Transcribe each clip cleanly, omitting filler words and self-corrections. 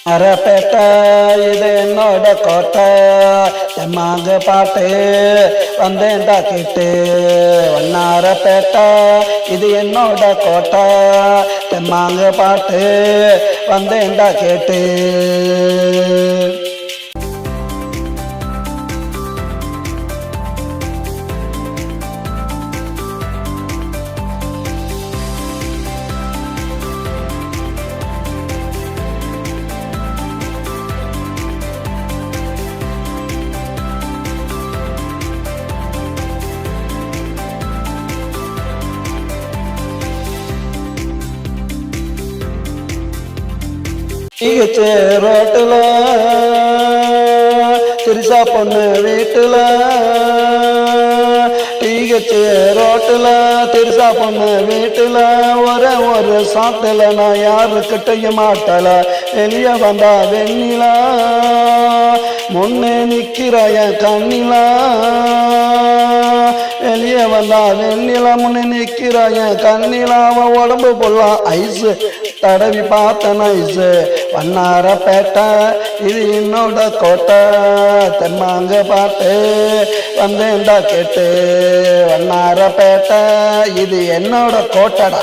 அரப்பேட்டை இது என்னோட கோட்டை தெம்மாங்க பாட்டு வந்தேன்டா கேட்டு வண்ணாரப்பேட்டை இது என்னோட கோட்டை தெம்மாங்க பாட்டு வந்தேன்டா கேட்டு ரோட்டுல திருசா பொண்ணு வீட்டுல ரோட்டுல திருசா பொண்ணு வீட்டுல ஒரு சாத்துல நான் யாருக்கிட்டையும் மாட்டல வெளிய வந்தா வெண்ணிலா முன்னே நிக்கிற கண்ணிலா வெளியே வந்தா வெண்ணிலா முன்னே நிக்கிற கண்ணிலா அவன் உடம்பு போடலாம் ஐஸு தடவி பார்த்தன ஐஸு வண்ணாரப்பேட்டை இது என்னோட கோட்டை தெம்மாங்க பாட்டு வந்தேன்டா கேட்டு வண்ணாரப்பேட்டை இது என்னோட கோட்டடா.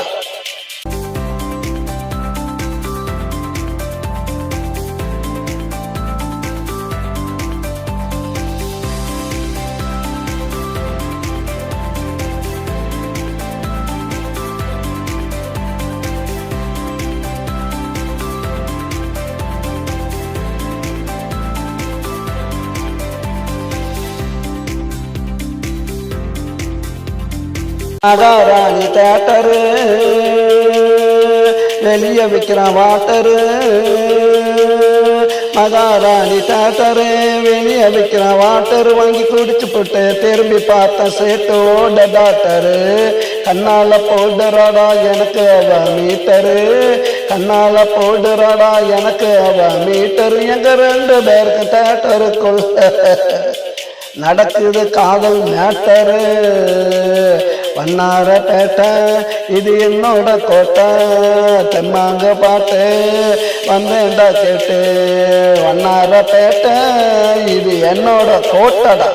மகாராணி தேட்டரு வெளியே விற்கிறான் வாட்டரு மகாராணி தேட்டரு வெளியே விற்கிறான் வாட்டரு வாங்கி குடிச்சு போட்டு திரும்பி பார்த்த சேட்டோட டாக்டரு கண்ணால போடுறாடா எனக்கு அவ மீட்டரு கண்ணால போடுறாடா எனக்கு அவ மீட்டரு எங்க ரெண்டு பேருக்கு தேட்டருக்குள்ள நடக்குது காதல் மேட்டரு வண்ணாரப்பேட்டை இது என்னோட கோட்டை தெம்மாங்க பாட்டு வந்தேன்டா கேட்டு வண்ணாரப்பேட்டை இது என்னோட கோட்டடா.